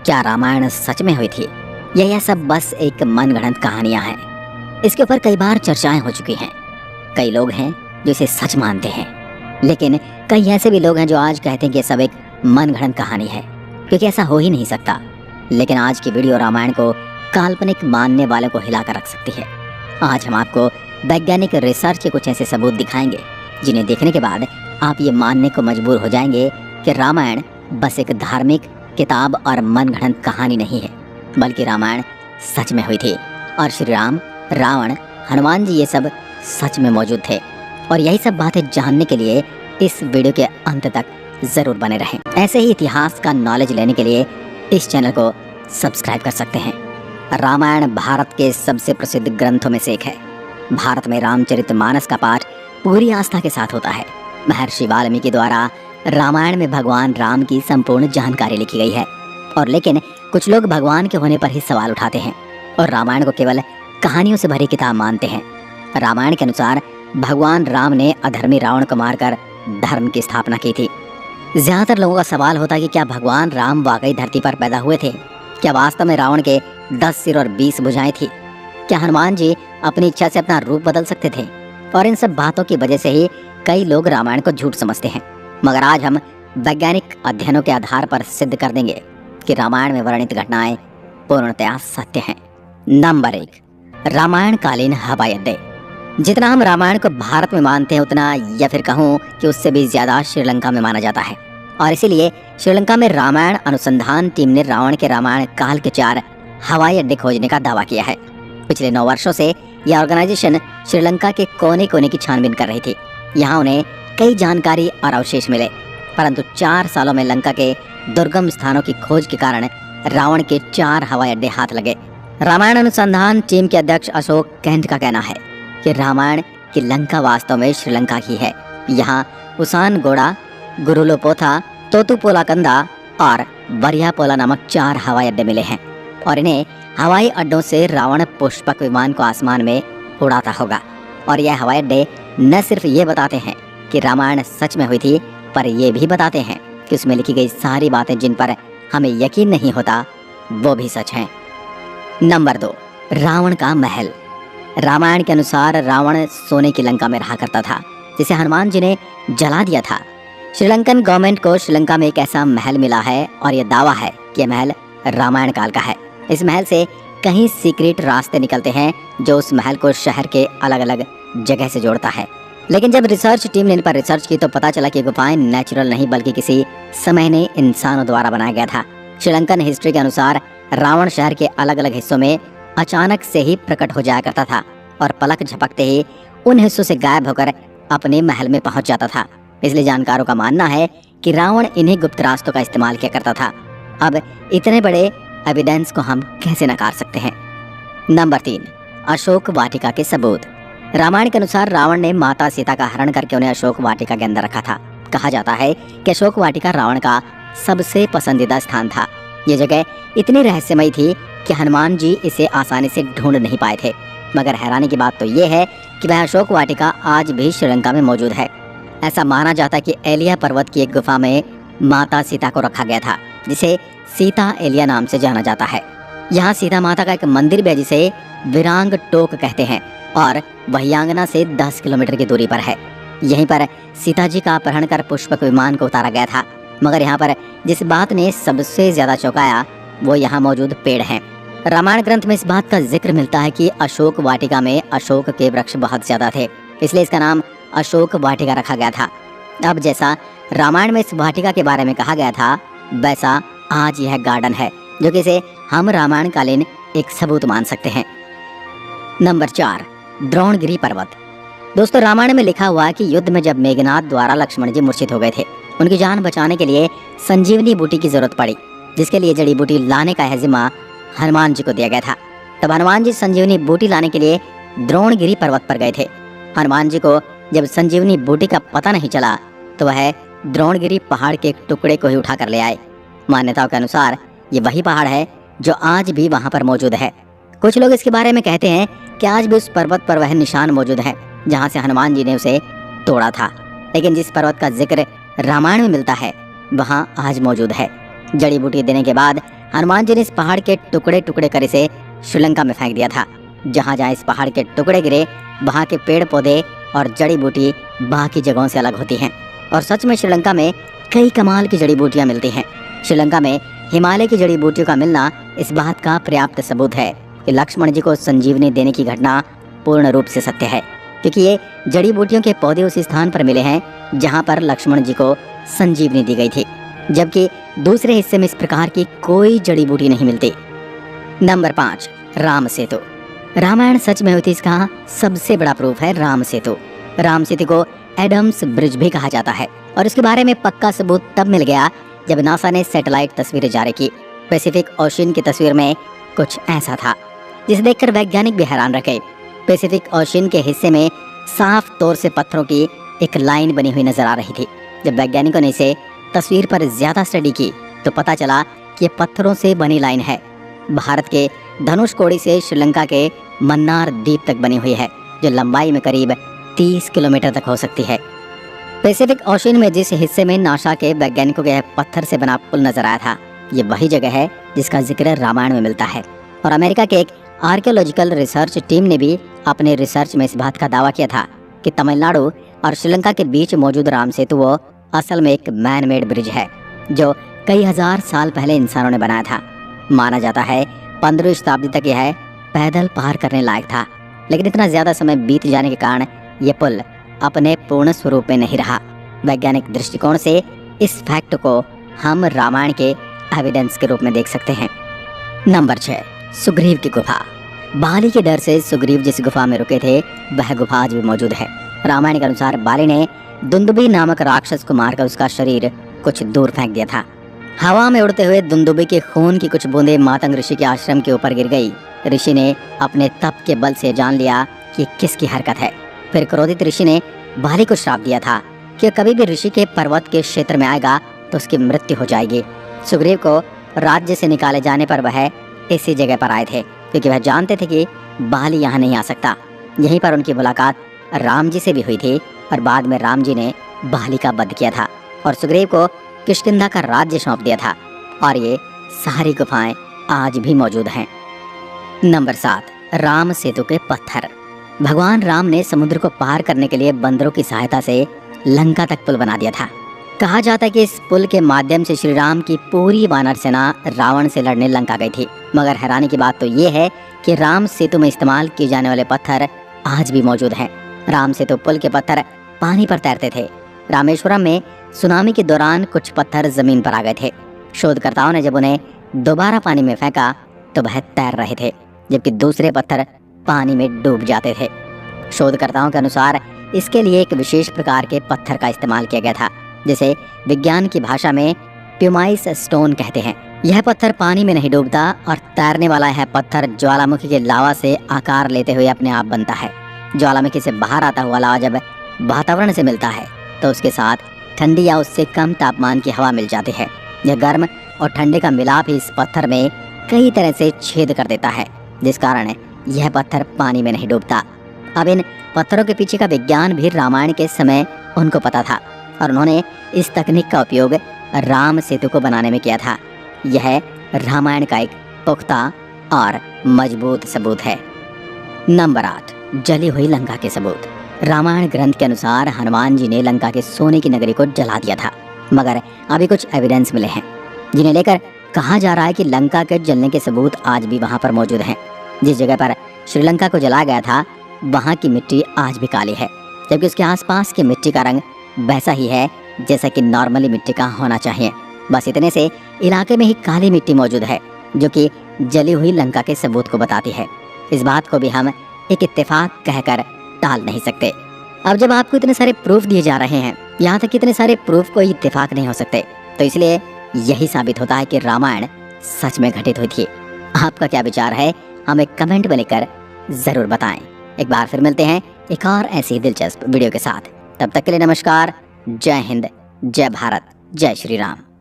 क्या रामायण सच में हुई थी या यह सब बस एक मनगढ़ंत कहानियां हैं? इसके ऊपर कई बार चर्चाएं हो चुकी हैं। कई लोग हैं जो इसे सच मानते हैं, लेकिन कई ऐसे भी लोग हैं जो आज कहते हैं कि यह सब एक मनगढ़ंत कहानी है, क्योंकि ऐसा हो ही नहीं सकता। लेकिन आज की वीडियो रामायण को काल्पनिक मानने वालों को हिलाकर रख सकती है। आज हम आपको वैज्ञानिक रिसर्च के कुछ ऐसे सबूत दिखाएंगे जिन्हें देखने के बाद आप ये मानने को मजबूर हो जाएंगे कि रामायण बस एक धार्मिक किताब और मनगढ़ंत कहानी नहीं है, बल्कि रामायण सच में हुई थी और श्री राम, रावण, हनुमान जी ये सब सच में मौजूद थे। और यही सब बातें जानने के लिए इस वीडियो के अंत तक जरूर बने रहें। ऐसे ही इतिहास का नॉलेज लेने के लिए इस चैनल को सब्सक्राइब कर सकते हैं। रामायण भारत के सबसे प्रसिद्ध ग्रंथों में से एक है। भारत में रामचरितमानस का पाठ पूरी आस्था के साथ होता है। महर्षि वाल्मीकि द्वारा रामायण में भगवान राम की संपूर्ण जानकारी लिखी गई है। और लेकिन कुछ लोग भगवान के होने पर ही सवाल उठाते हैं और रामायण को केवल कहानियों से भरी किताब मानते हैं। रामायण के अनुसार भगवान राम ने अधर्मी रावण को मारकर धर्म की स्थापना की थी। ज्यादातर लोगों का सवाल होता है कि क्या भगवान राम वाकई धरती पर पैदा हुए थे? क्या वास्तव में रावण के 10 सिर और 20 भुजाएं थी? क्या हनुमान जी अपनी इच्छा से अपना रूप बदल सकते थे? और इन सब बातों की वजह से ही कई लोग रामायण को झूठ समझते हैं। मगर आज हम वैज्ञानिक अध्ययनों के आधार पर सिद्ध कर देंगे कि रामायण में वर्णित घटनाएं पूर्णतया सत्य हैं। नंबर 1, रामायण कालीन हवाई अड्डे। जितना हम रामायण को भारत में मानते हैं उतना, या फिर कहूँ कि उससे भी ज्यादा श्रीलंका में माना जाता है। और इसीलिए श्रीलंका में रामायण अनुसंधान टीम ने रावण के रामायण काल के 4 हवाई अड्डे खोजने का दावा किया है। पिछले 9 वर्षों से यह ऑर्गेनाइजेशन श्रीलंका के कोने कोने की छानबीन कर रही थी। यहाँ उन्हें कई जानकारी और अवशेष मिले, परंतु 4 सालों में लंका के दुर्गम स्थानों की खोज के कारण रावण के 4 हवाई अड्डे हाथ लगे। रामायण अनुसंधान टीम के अध्यक्ष अशोक कैंट का कहना है कि रामायण की लंका वास्तव में श्रीलंका की है। यहाँ उसानगोड़ा, गुरुलोपोथा, तोतुपोलाकंदा और बरियापोला नामक 4 हवाई अड्डे मिले हैं और इन्हें हवाई अड्डों से रावण पुष्पक विमान को आसमान में उड़ाता होगा। और यह हवाई अड्डे न सिर्फ ये बताते हैं कि रामायण सच में हुई थी, पर ये भी बताते हैं कि उसमें लिखी गई सारी बातें जिन पर हमें यकीन नहीं होता वो भी सच हैं। नंबर 2, रावण का महल। रामायण के अनुसार रावण सोने की लंका में रहा करता था, जिसे हनुमान जी ने जला दिया था। श्रीलंकन गवर्नमेंट को श्रीलंका में एक ऐसा महल मिला है और यह दावा है कि यह महल रामायण काल का है। इस महल से कहीं सीक्रेट रास्ते निकलते हैं जो उस महल को शहर के अलग अलग जगह से जोड़ता है। लेकिन जब रिसर्च टीम ने इन पर रिसर्च की तो पता चला कि गुफाएं नेचुरल नहीं बल्कि किसी समय ने इंसानों द्वारा बनाया गया था। श्रीलंकन हिस्ट्री के अनुसार रावण शहर के अलग अलग हिस्सों में अचानक से ही प्रकट हो जाया करता था और पलक झपकते ही उन हिस्सों से गायब होकर अपने महल में पहुंच जाता था। इसलिए जानकारों का मानना है कि रावण इन्हीं गुप्त रास्तों का इस्तेमाल किया करता था। अब इतने बड़े एविडेंस को हम कैसे नकार सकते हैं? नंबर 3, अशोक वाटिका के सबूत। रामायण के अनुसार रावण ने माता सीता का हरण करके उन्हें अशोक वाटिका के अंदर रखा था। कहा जाता है कि अशोक वाटिका रावण का सबसे पसंदीदा स्थान था। ये जगह इतनी रहस्यमयी थी कि हनुमान जी इसे आसानी से ढूंढ नहीं पाए थे। मगर हैरानी की बात तो ये है कि वह अशोक वाटिका आज भी श्रीलंका में मौजूद है। ऐसा माना जाता है कि एलिया पर्वत की एक गुफा में माता सीता को रखा गया था, जिसे सीता एलिया नाम से जाना जाता है। यहाँ सीता माता का एक मंदिर भी है जिसे विरांग टोक कहते हैं और वही आंगना से 10 किलोमीटर की दूरी पर है। यहीं पर सीता जी का अपहरण कर पुष्पक विमान को उतारा गया था। मगर यहाँ पर जिस बात ने सबसे ज्यादा चौंकाया वो यहाँ मौजूद पेड़ हैं। रामायण ग्रंथ में इस बात का जिक्र मिलता है कि अशोक वाटिका में अशोक के वृक्ष बहुत ज्यादा थे, इसलिए इसका नाम अशोक वाटिका रखा गया था। अब जैसा रामायण में इस वाटिका के बारे में कहा गया था, वैसा आज यह गार्डन है, जो कि इसे हम रामायण कालीन एक सबूत मान सकते हैं। नंबर 4, द्रोणगिरी पर्वत। दोस्तों, रामायण में लिखा हुआ है कि युद्ध में जब मेघनाद द्वारा लक्ष्मण जी मूर्छित हो गए थे, उनकी जान बचाने के लिए संजीवनी बूटी की जरूरत पड़ी, जिसके लिए जड़ी बूटी लाने का जिम्मा हनुमान जी को दिया गया था। तब हनुमान जी संजीवनी बूटी लाने के लिए द्रोणगिरी पर्वत पर गए थे। हनुमान जी को जब संजीवनी बूटी का पता नहीं चला तो वह द्रोणगिरी पहाड़ के एक टुकड़े को ही उठा कर ले आए। मान्यताओं के अनुसार ये वही पहाड़ है जो आज भी वहां पर मौजूद है। कुछ लोग इसके बारे में कहते हैं कि आज भी उस पर्वत पर वह निशान मौजूद है जहां से हनुमान जी ने उसे तोड़ा था। लेकिन जिस पर्वत का जिक्र रामायण में मिलता है वहां आज मौजूद है। जड़ी बूटी देने के बाद हनुमान जी ने इस पहाड़ के टुकड़े टुकड़े कर इसे श्रीलंका में फेंक दिया था। जहाँ जहाँ इस पहाड़ के टुकड़े गिरे वहाँ के पेड़ पौधे और जड़ी बूटी बाकी जगहों से अलग होती हैं। और सच में श्रीलंका में कई कमाल की जड़ी बूटियाँ मिलती हैं। श्रीलंका में हिमालय की जड़ी बूटियों का मिलना इस बात का पर्याप्त सबूत है कि लक्ष्मण जी को संजीवनी देने की घटना पूर्ण रूप से सत्य है, क्योंकि ये जड़ी बूटियों के पौधे उस स्थान पर मिले हैं जहाँ पर लक्ष्मण जी को संजीवनी दी गई थी, जबकि दूसरे हिस्से में इस प्रकार की कोई जड़ी बूटी नहीं मिलती। नंबर 5, राम सेतु। रामायण सच में हुई थी, इसका सबसे बड़ा प्रूफ है राम सेतु। राम सेतु को एडम्स ब्रिज भी कहा जाता है और इसके बारे में पक्का सबूत तब मिल गया जब नासा ने सैटेलाइट तस्वीरें जारी की। पैसिफिक ओशियन की तस्वीर में कुछ ऐसा था जिसे देखकर वैज्ञानिक भी हैरान रह गए। पैसिफिक ओशियन के हिस्से में साफ तौर से पत्थरों की एक लाइन बनी हुई नजर आ रही थी। जब वैज्ञानिकों ने इसे तस्वीर पर ज्यादा स्टडी की तो पता चला कि ये पत्थरों से बनी लाइन है। भारत के धनुषकोडी से श्रीलंका के मन्नार द्वीप तक बनी हुई है, जो लंबाई में करीब 30 किलोमीटर तक हो सकती है। पैसिफिक ओशियन में जिस हिस्से में नासा के वैज्ञानिकों के पत्थर से बना पुल नजर आया था, ये वही जगह है जिसका जिक्र रामायण में मिलता है। और अमेरिका के एक आर्कियोलॉजिकल रिसर्च टीम ने भी अपने रिसर्च में इस बात का दावा किया था कि तमिलनाडु और श्रीलंका के बीच मौजूद राम सेतु वो असल में एक मैन मेड ब्रिज है जो कई हजार साल पहले इंसानों ने बनाया था। माना जाता है 15वीं शताब्दी तक यह पैदल पार करने लायक था, लेकिन इतना ज्यादा समय बीत जाने के कारण यह पुल अपने पूर्ण स्वरूप में नहीं रहा। वैज्ञानिक दृष्टिकोण से इस फैक्ट को हम रामायण के एविडेंस के रूप में देख सकते हैं। नंबर 6, सुग्रीव की गुफा। बाली के डर से सुग्रीव जिस गुफा में रुके थे वह गुफा आज भी मौजूद है। रामायण के अनुसार बाली ने दुंदुबी नामक राक्षस को मारकर उसका शरीर कुछ दूर फेंक दिया था। हवा में उड़ते हुए दुंदुबी के खून की कुछ बूंदें मातंग ऋषि के आश्रम के ऊपर गिर गई। ऋषि ने अपने तप के बल से जान लिया कि किसकी हरकत है। फिर क्रोधित ऋषि ने बाली को श्राप दिया था कि कभी भी ऋषि के पर्वत के क्षेत्र में आएगा तो उसकी मृत्यु हो जाएगी। सुग्रीव को राज्य से निकाले जाने पर वह इसी जगह पर आए थे, क्योंकि वह जानते थे कि बाली यहाँ नहीं आ सकता। यहीं पर उनकी मुलाकात राम जी से भी हुई थी और बाद में राम जी ने बाली का वध किया था और सुग्रीव को किष्किंधा का राज्य सौंप दिया था। और ये सारी गुफाएं आज भी मौजूद हैं। नंबर 7, राम सेतु के पत्थर। भगवान राम ने समुद्र को पार करने के लिए बंदरों की सहायता से लंका तक पुल बना दिया था। कहा जाता है कि इस पुल के माध्यम से श्री राम की पूरी वानर सेना रावण से लड़ने लंका गई थी। मगर हैरानी की बात तो ये है कि राम सेतु में इस्तेमाल किए जाने वाले पत्थर आज भी मौजूद हैं। राम सेतु पुल के पत्थर पानी पर तैरते थे। रामेश्वरम में सुनामी के दौरान कुछ पत्थर जमीन पर आ गए थे। शोधकर्ताओं ने जब उन्हें दोबारा पानी में फेंका तो वह तैर रहे थे, जबकि दूसरे पत्थर पानी में डूब जाते थे। शोधकर्ताओं के अनुसार इसके लिए एक विशेष प्रकार के पत्थर का इस्तेमाल किया गया था, जिसे विज्ञान की भाषा में प्यूमाइस स्टोन कहते हैं। यह पत्थर पानी में नहीं डूबता और तैरने वाला यह पत्थर ज्वालामुखी के लावा से आकार लेते हुए अपने आप बनता है। ज्वालामुखी से बाहर आता हुआ लावा जब वातावरण से मिलता है तो उसके साथ ठंडी या उससे कम तापमान की हवा मिल जाती है। यह गर्म और ठंडे का मिलाप ही इस पत्थर में कई तरह से छेद कर देता है, जिस कारण यह पत्थर पानी में नहीं डूबता। अब इन पत्थरों के पीछे का विज्ञान भी रामायण के समय उनको पता था और उन्होंने इस तकनीक का उपयोग राम सेतु को बनाने में किया था। यह रामायण का एक पुख्ता और मजबूत सबूत है। नंबर 8, जली हुई लंका के सबूत। रामायण ग्रंथ के अनुसार हनुमान जी ने लंका के सोने की नगरी को जला दिया था, मगर अभी कुछ एविडेंस मिले हैं जिन्हें लेकर कहा जा रहा है कि लंका के जलने के सबूत आज भी वहां पर मौजूद हैं। जिस जगह पर श्रीलंका को जलाया गया था वहां की मिट्टी आज भी काली है, जबकि उसके आसपास की मिट्टी का रंग वैसा ही है जैसा कि नॉर्मली मिट्टी का होना चाहिए। बस इतने से इलाके में ही काली मिट्टी मौजूद है, जो कि जली हुई लंका के सबूत को बताती है। इस बात को भी हम एक इत्तेफाक कहकर टाल नहीं सकते। अब जब आपको इतने सारे प्रूफ दिए जा रहे हैं, यहाँ तक इतने सारे प्रूफ कोई इत्तेफाक नहीं हो सकते, तो इसलिए यही साबित होता है कि रामायण सच में घटित हुई थी। आपका क्या विचार है हमें कमेंट में लिखकर जरूर बताएं। एक बार फिर मिलते हैं एक और ऐसी दिलचस्प वीडियो के साथ। तब तक के लिए नमस्कार। जय हिंद, जय भारत, जय श्री राम।